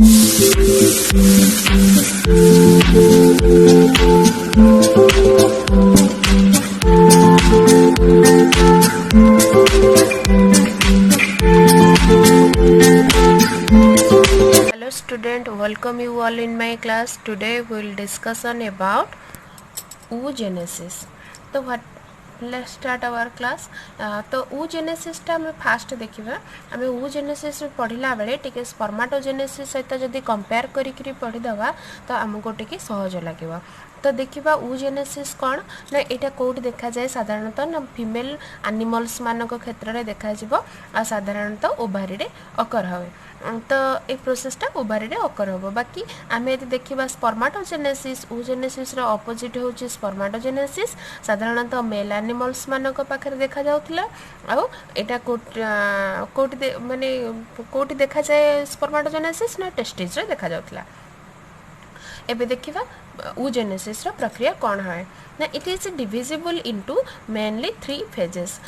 Hello student, welcome you all in my class. Today we will discussion about oogenesis. So what, let's start our class. तो oogenesis टा हम fast देखिबा. हम oogenesis पढ़िला बेले टिके स्पर्माटोजेनेसिस सहित जदी कंपेयर करिकरी पढ़ी दवा तो हमको टिके सहज लागिबो. तो देखिबा oogenesis कौन ना एटा कोड देखा जाए साधारणतः ना फीमेल एनिमल्स मानक क्षेत्र रे देखा जिवो आ साधारणतः ओभारी रे अकर होवे. तो ये प्रोसेसटा ओभारी रे अकर होबो. बाकी आमे यदि देखिबा स्पर्माटोजेनेसिस oogenesis रो ऑपोजिट होची स्पर्माटोजेनेसिस साधारणतः मेल एनिमल्स मानक पाखरे देखा जाउतला. आ एटा कोट माने कोट देखा जाए स्पर्माटोजेनेसिस ना टेस्टिस रे देखा जाउतला. एबे देखिबा oogenesis रो प्रक्रिया कौन है ना. It is divisible into mainly 3 phases.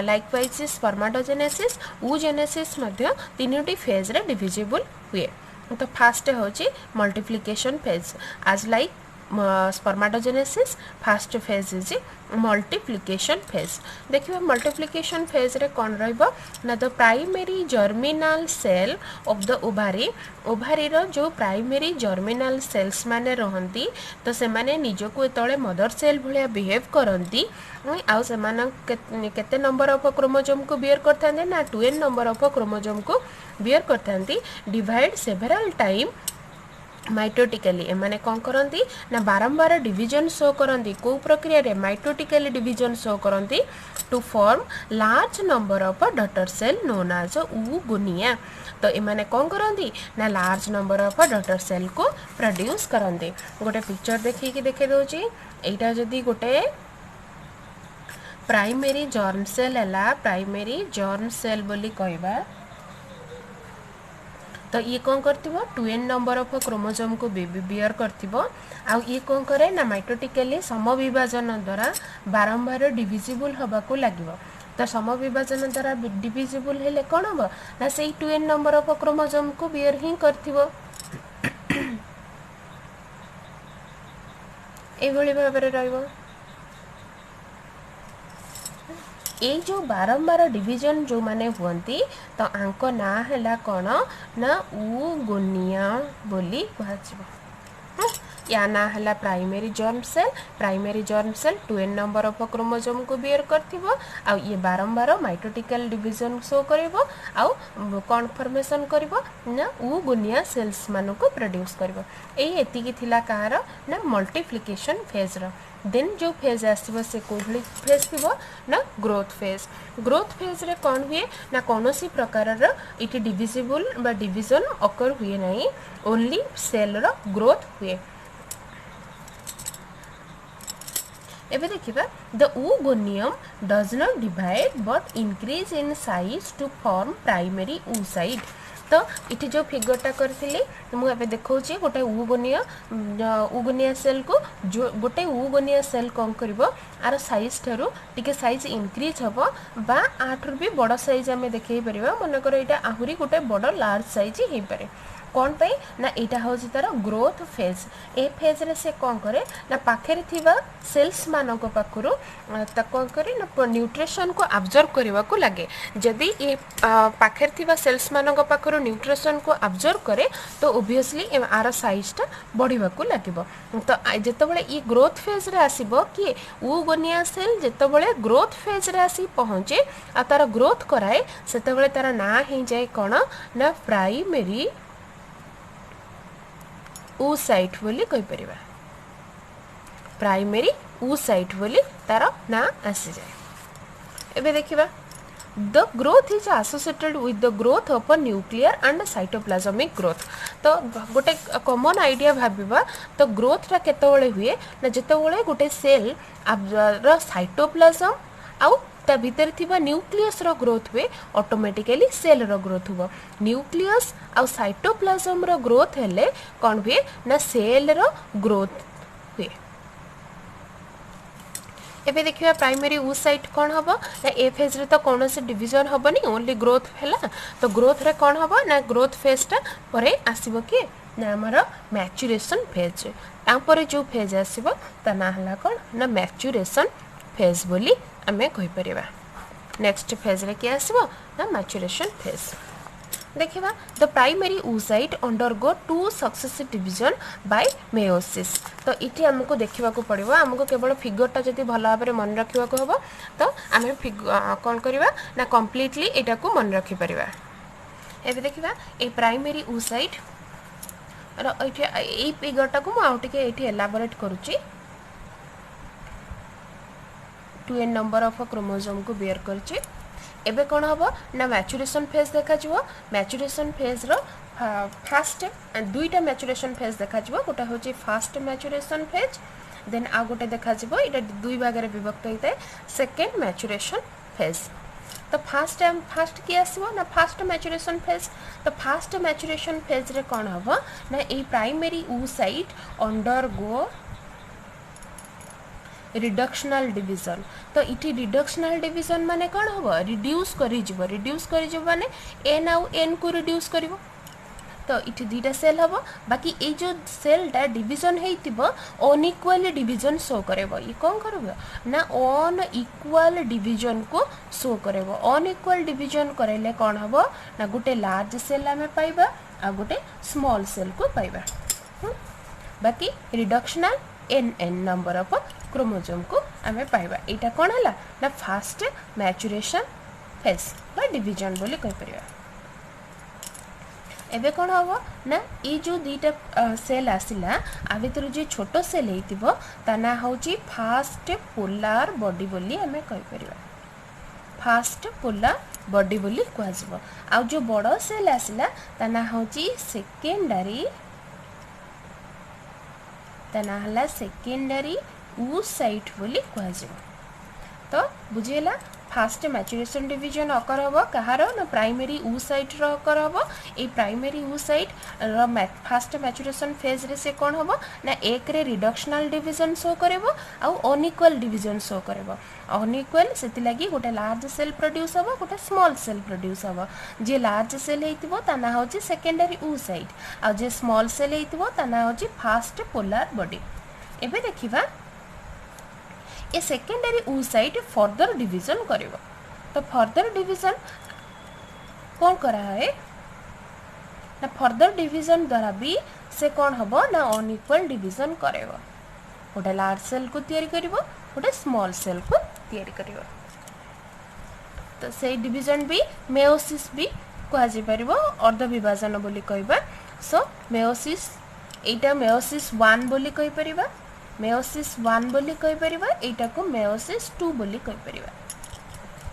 Likewise spermatogenesis oogenesis मध्य तीनोटी फेज रे डिविजिबल हुए. तो फर्स्ट होची मल्टीप्लिकेशन फेज. आज like spermatogenesis first phase is multiplication phase. देखिए मल्टीप्लिकेशन फेज रे कौन रहइबो ना the primary germinal cell of the ovary. Ovary रो जो प्राइमरी जर्मिनाल सेल्स माने रहंती तो से माने निजो को तळे मदर सेल भलिया बिहेव करंती. आउ से माने केते नंबर ऑफ क्रोमोसोम को बियर करथांते ना 12 नंबर ऑफ क्रोमोसोम को बियर करथांती. Divide several time mitotically. एमाने कौन करंती ना बारंबार डिवीजन शो करंती. को प्रक्रिया रे माइटोटिकली डिवीजन शो करंती to form large number of daughter cell known as oogonia. तो एमाने कौन करंती ना large number of daughter cell को प्रोड्यूस करंती. गोटे पिक्चर देखि कि देखे दोची. एटा जदी गोटे प्राइमरी जर्म सेल हला प्राइमरी जर्म सेल बोली कहबा तो ये कौन करथिबो 12 नंबर ऑफ क्रोमोसोम को बियर करथिबो. आ ये कौन करे ना माइटोटिकली समविभाजन द्वारा बारंबार डिविजिबल होबा को लागिबो. तो समविभाजन द्वारा डिविजिबल हेले कोन हो ना सेही 12 नंबर ऑफ क्रोमोसोम को बियर ही करथिबो. ए भली भाबरे रहइबो. ये जो बारंबार डिवीजन जो माने हुंती तो आंको ना हैला कोन ना oogonia बोली कहजिबो. या ना हैला primary germ cell. Primary germ cell 12 number of chromosome को बियर करथिबो. आ ये बारंबार माइटोटिकल डिवीजन शो करिवो. आ कौन फॉर्मेशन करिवो ना oogonia सेल्स मानो को प्रोड्यूस करिवो. ए एति की थिला कार ना मल्टीप्लिकेशन फेज रो. देन जो फेज आसीबो से कोभली फेज थिबो ना ग्रोथ फेज. ग्रोथ फेज रे कौन हुए ना कोनोसी प्रकार रो इति डिविजिबल बा डिवीजन अकर हुए नहीं. ओनली सेल रो ग्रोथ हुए. एबे देखिबा the oogonium does not divide but increase in size to form primary oocyte. तो इठी जो फिगरटा करथिले मु एबे देखौची गोटे oogonia सेल को जो गोटे oogonia सेल कोन करबो आर साइज थारो टिके साइज इंक्रीज हबो बा आठर भी बड़ साइज हमें देखै परिबा. मन कर एटा आहुरी गोटे बड़ लार्ज साइज हे पारे. कौन पे ना एटा होची तार ग्रोथ फेज. ए फेज रे से कौन करे ना पाखेर थिबा सेल्स मानको पाखरु त कौन करे ना न्यूट्रिशन को अब्जॉर्ब करबा को लागे. जदी ए पाखेर थिबा सेल्स मानको पाखरु न्यूट्रिशन को अब्जॉर्ब करे तो ऑब्वियसली आर साइज टा बढ़िबा को लागिबो. तो जेतबेले ई ग्रोथ फेज रे आसीबो कि oogonia सेल जेतबेले ग्रोथ फेज रे आसी पहुंचे आ तार ग्रोथ कराए सेतबेले तार ना हे जाय कोन ना प्राइमरी oocyte बोली कहि परिबा. प्राइमरी oocyte बोली तार ना आसी जाए. एबे देखिबा the growth is associated with the growth of nuclear and cytoplasmic growth. तो गोटे कॉमन आइडिया भाबिबा तो ग्रोथ रा केतबेले हुए ना जेतबेले गोटे सेल रो साइटोप्लाज्म आउ ता भीतर थिबा न्यूक्लियस रो ग्रोथ हुए ऑटोमेटिकली सेल रो ग्रोथ हुआ. न्यूक्लियस आउ साइटोप्लाज्म रो ग्रोथ हेले कोन हुए ना सेल रो ग्रोथ हुए. एबे देखिए प्राइमरी oocyte कौन हम ना ए फेज रे तो कौन से डिवीजन हेनी ओनली ग्रोथ है तो ग्रोथ रे कौन हम ना ग्रोथ फेजटा पर आसब कि ना आमर मैच्यूरेशन फेज तापर जो फेज आसब ता ना है कौन ना मैच्यूरेशन फेज बोली आमे कहि परिबा। नेक्स्ट फेज रे किए आसब ना मैच्यूरेशन फेज। देखिबा the primary oocyte undergo 2 successive division bye meiosis. तो इठी हमको देखिबा को पड़िबो हमको केवल फिगरटा जति भल भाबरे मन रखिबा को हबो तो आमे कोन करिबा ना कंप्लीटली एटा को मन रखि परिबा। एबे देखिबा ए प्राइमरी oocyte रो एठी ए फिगरटा को म आउट के एठी एलाबोरेट करूची 2n नंबर ऑफ क्रोमोसोम को बेयर करची। एबे कौन हम ना मैच्यूरेशन फेज देखा मैच्यूरेशन फेज रो फास्ट दुईटा मैच्यूरेशन फेज देखा गोटे हूँ फास्ट मैच्यूरेशन फेज देन आ गोटे देखा ये दुई भाग में विभक्त होता है सेकेंड मैच्यूरेशन फेज। तो फास्ट किए आसो ना फास्ट मैच्यूरेशन फेज। तो फास्ट मैच्यूरेशन फेज रे कौन हम ना ये primary oocyte undergo reductional division. तो इटी रिडक्शनल डिवीजन माने कौन हम रिड्यूस करी माने एन आउ एन को रिड्यूस करिवो। तो इटी दुईटा सेल हम बाकी ये जो सेलटा डिवीजन होइतिबो अनइक्वल डिवीजन शो करेबो। ये कौन करबो ना अनइक्वल डिवीजन को शो करेबो। अनइक्वल डिवीजन करेले कौन हम ना गोटे लार्ज सेल आमे पाइबा आ गोटे स्मॉल सेल को पाइबा। बाकी reductional n number of chromosome को आमे पाइबा। एटा कौन है ना फास्ट मैच्यूरेशन फेज बा डिवीजन बोली कहि परिबा। एबे कौन हम ना ये जो दुईटा सेल आसिला आ भीतर जो छोट सेल होइतिबो ता ना होची फास्ट पोलार बॉडी बोली आमे कहि परिबा। फास्ट पोलार बॉडी बोली कहजिबो। आ जो बड़ सेल आसिला ता ना होची सेकेंडरी ता ना हला सेकेंडरी oocyte बोली कहजिबो। तो बुझेला फास्ट मैच्यूरेशन डिवीजन अकर हम कहार ना प्राइमरी oocyte रो अकर हम ए प्राइमरी oocyte रो फास्ट मैच्यूरेशन फेज रे से कौन हम ना एक रे रिडक्शनल डिवीजन शो करबो आ अनइक्वल डिवीजन शो करबो। अनइक्वल सेति लागि गोटे लार्ज सेल प्रोड्यूस हम गोटे स्मॉल सेल प्रोड्यूस हम। जे लार्ज सेल हेतिबो ता ना होची सेकेंडरी oocyte आ जे स्मॉल सेल हेतिबो ता ना होची फास्ट पोलार बॉडी। एबे देखिबा ए सेकेंडरी oocyte फर्दर डिवीजन करिवो। तो फर्दर डिवीजन कौन करा है ना फर्दर डिवीजन द्वारा भी से कौन हम ना अनइक्वल डिवीजन करेबो। गोटे लार्ज सेल को तैयारी करिवो गोटे स्मॉल सेल को तैयारी करिवो। तो से डिवीजन भी मेयोसिस भी कहा जा परिवो अर्ध विभाजन बोली कहबा। सो मेयोसिस एटा मेयोसिस 1 बोली कहि परिबा मेयोसिस 1 बोली कहि परिबा एटा को मेयोसिस 2 बोली कहि परिबा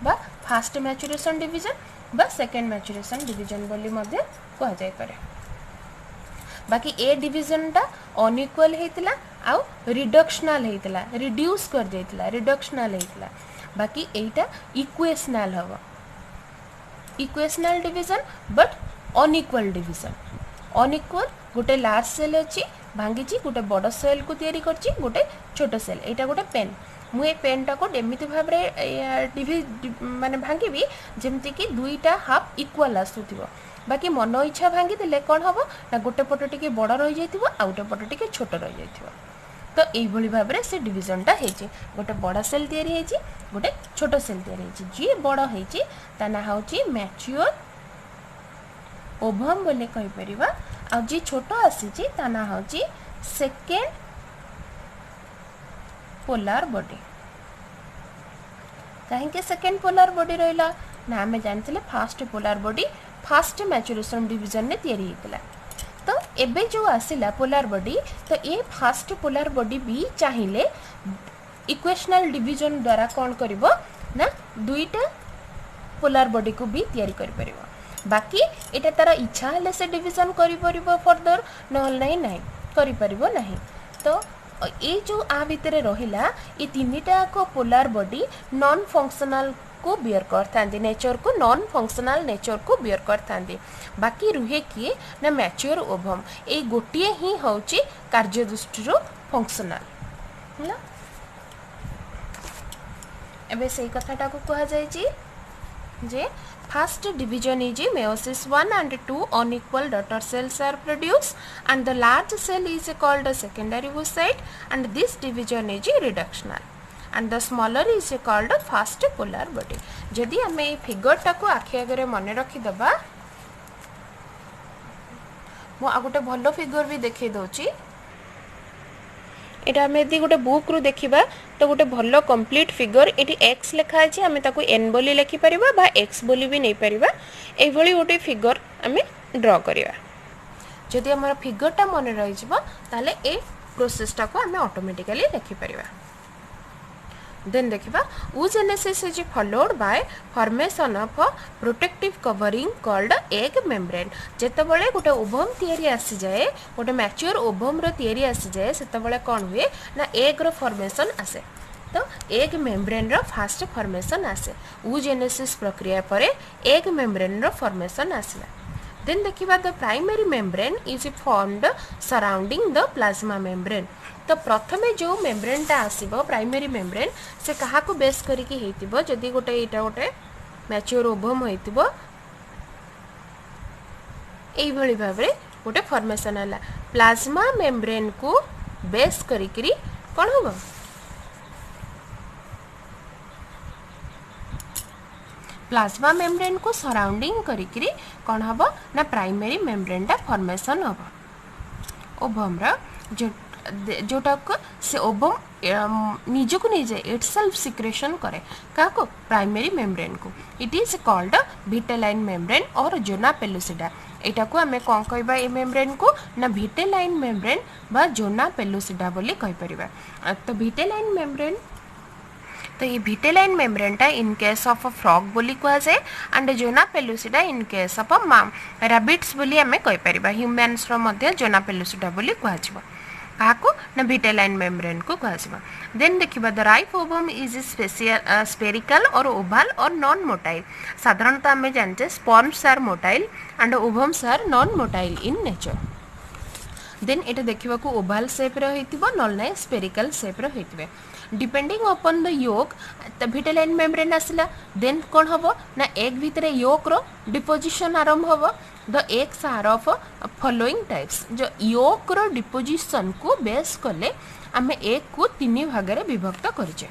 बा फास्ट मैच्यूरेशन डिवीजन बा सेकेंड मैच्यूरेशन डिवीजन बोली मध्य कह जाय पारे। बाकी ए डिवीजन टा अनइक्वल हेतिला आ रिडक्शनल हेतिला रिड्यूस कर देतिला रिडक्शनल हेतिला। बाकी एटा इक्वेशनल हवा equational division but unequal division. Unequal गोटे लार्ज सेल अच्छी भांगी गोटे बड़ सेल को तैयारी करची गोटे छोट सेल। एटा गोटे पेन मुझे पेन टा को एमती भाव माने भांगी जमती कि दुईटा हाफ इक्वाल आसुथिबो। बाकी मन इच्छा भांगी देले कौन हम ना गोटे पट टिके बड़ रही जाइथिबो आ गोटे पट टिके छोट रही जाइथिबो। तो एभली भाव में से डिवीजनटा हेची गोटे बड़ सेल तैयारी हेची गोटे छोट सेल तैयारी हेची। जी बड़ हेची ता ना होची मैच्योर ओवम बोले कहि परिबा आ जी छोट आसीची ता ना होची सेकेंड पोलार बॉडी। कहीं सेकेंड पोलार बॉडी रहिला ना आमे जानथिले first polar body first maturation division ने तैयारी हेतला। तो एबे जो आसिला पोलार बॉडी तो ये फास्ट पोलार बॉडी भी चाहिए इक्वेशनल डिवीजन द्वारा कौन करिवो ना दुईटा पोलार बॉडी को भी तैयारी करि परिवो। बाकी एटा तारा इच्छा हले से डिवीजन करि परिवो फर्दर नहल नहीं नहीं करि परिवो नहीं। तो ये जो आ भितर रहिला ये तीनटा को पोलार बॉडी नॉन फंक्शनल को बियर करथांती नेचर को नॉन फंक्शनल नेचर को बियर करथांती। बाकी रुहे किए ना मैच्योर ओवम ए गोटिए ही होची कार्य दृष्टि फंक्शनल। एबे सेही कथाटा को कहा जाय छी जे first division is meiosis 1 and 2 unequal daughter cells are produced and the large cell is called a secondary oocyte and this division is reductional and the smaller is called a first polar body. जदि आमे a figure टाको आखि आगे मन रखी दबा मो आ गोटे भलो फिगर भी देखै दोची एटा आमे यदि गोटे बुक रु देखिबा तो गोटे भलो कंप्लीट फिगर एटी x लिखा अछि आमे ताको n बोली लिखि परिबा बा x बोली भी नै परिबा एई भली गोटे फिगर आमे ड्रा करिबा जदि हमर फिगर टा मन रहि जिवो ताले ए प्रोसेस टा को आमे ऑटोमेटिकली लिखि परिबा then देखिबा oogenesis is followed by formation of a protective covering called egg membrane जेते बळे गोटे ओवम थियरी आसी जाए गोटे मैच्योर ओवम रो थियरी आसी जाए सेते बळे कोन हुए ना एग रो फॉर्मेशन आसे तो एग मेम्ब्रेन रो फास्ट फॉर्मेशन आसे oogenesis प्रक्रिया परे एग मेम्ब्रेन रो फॉर्मेशन आसला then देखिबा the primary membrane is formed surrounding the plasma membrane तो प्रथमे जो मेम्ब्रेन टा आसीबो प्राइमरी मेम्ब्रेन से कहा को बेस करी कि हेतिबो जदी गोटे एटा गोटे मैच्योर ओवम होइतिबो एई भली भाबरे गोटे फॉर्मेशन आला प्लाज्मा मेम्ब्रेन को बेस करी करी कोन होबो प्लाज्मा मेम्ब्रेन को सराउंडिंग करी करी कोन होबो ना प्राइमरी मेम्ब्रेन टा फॉर्मेशन होबो ओवम रा जोटा को से ओवम निज को निजे इटसेल्फ सिक्रेशन करे का को प्राइमरी मेम्ब्रेन को it is called vitelline membrane और जोना पेलुसिडा एटा को हमें कोन कहबा ए मेम्ब्रेन को ना विटेलाइन मेम्ब्रेन बा जोना पेलुसिडा बोली कहि परिबा तो विटेलाइन मेम्ब्रेन तो ये विटेलाइन मेम्ब्रेन टा in case of a frog बोली कहा जाए and zona pellucida in case of a rabbits बोली हमें कहि परिबा ह्यूमन्स रो मध्ये जोना पेलुसिडा बोली कहा जिवो काको ना विटेलाइन मेम्ब्रेन को कहा जिवो देन देखिबा the ripe ovum is spherical or oval or non motile साधारणतः हमें जानते sperms are motile and ovums are non motile in nature then एटा देखिबा को ओवल शेप रो हेतिबो नॉन नै स्पेरिकल शेप रो हेतिबे depending upon the yolk the vitelline membrane आसला देन कोन हबो ना एग भितरे योक रो डिपोजिशन आरंभ हबो the eggs are of following types जो योक रो डिपोजिशन को बेस करले आमे एग को तीन भाग रे विभक्त करछे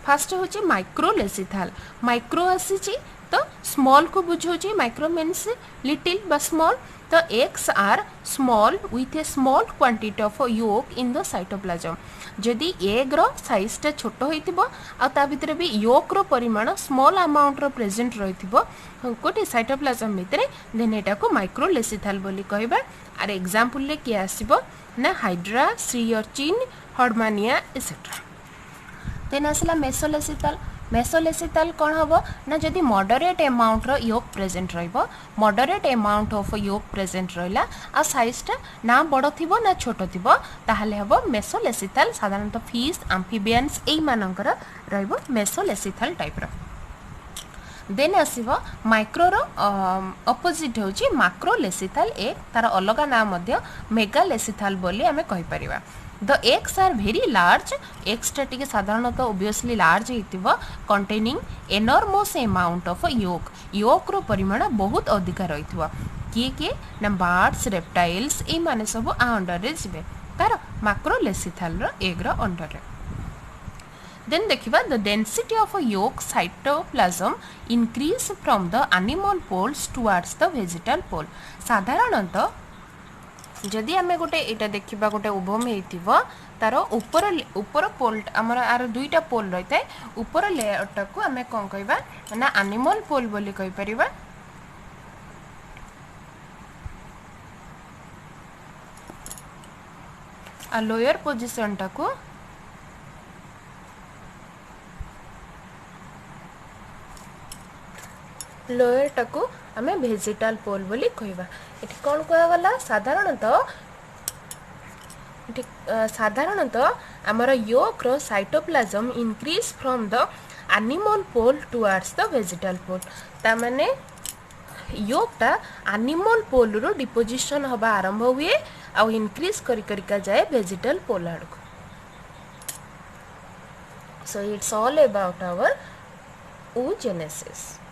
फर्स्ट होची माइक्रोलेसिथाल माइक्रो आसीची तो स्मॉल को बुझोची माइक्रो मीन्स लिटिल बा स्मॉल तो eggs are small with a small quantity of yolk in the cytoplasm जदि एग रो साइज टा छोट होइतिबो आ ता भितरे भी योक रो परिमाण स्मॉल अमाउंट रो प्रेजेंट रहितिबो कोटी साइटोप्लाज्म भितरे देन एटा को माइक्रोलेसिथाल बोली कहबा आर एग्जांपल ले कि आसीबो ना hydra sea urchin Herdmania etcetera then आसला मेसोलेसिथाल मेसोलेसिथाल कौन हबो ना जदि मॉडरेट अमाउंट रो योक प्रेजेंट रहइबो moderate amount of yolk present रहला आ साइज टा ना बड़ थिबो ना छोट थिबो ताहाले हबो मेसोलेसिथाल साधारणतः फिश एम्फिबियंस एई मानकर रहइबो मेसोलेसिथाल टाइप रो देन आसीबो माइक्रो रो ऑपोजिट होची मैक्रोलेसिथाल एक तार अलगा नाम मध्य मेगालेसिथाल बोली हमें कहि परिबा the eggs are very large eggs टा साधारणतः ओबियसली लार्ज होइतिबो containing enormous amount of yolk yolk रो परिमाण बहुत अधिक रहितिबो के ना बर्ड्स रेप्टाइल्स ए माने सब आ अंडर रे जिवे तार मैक्रोलेसिथाल रो एग रो अंडर रे देन देखिबा the density of yolk cytoplasm increase from the animal poles towards the vegetal pole साधारणतः जदि आमे गोटे एटा देखिबा गोटे ओवम हेतिबो तारो ऊपर ऊपर पोल हमर आर दुईटा पोल रहितै ऊपर लेयर टाको आमे कोन कहबा ना एनिमल पोल बोली कहि परिबा आ लोअर पोजीशन टाको लोअर टाको आमे वेजिटल पोल बोली कहबा एठी कोन कहया गला साधारणतः आमर योक रो cytoplasm increase from the animal pole towards the vegetal pole ता माने योकटा एनिमल पोल रो डिपोजिशन हबा आरंभ हुए आ इंक्रीज करी करी का जाए वेजिटल पोल आड़ को so it's all about our oogenesis.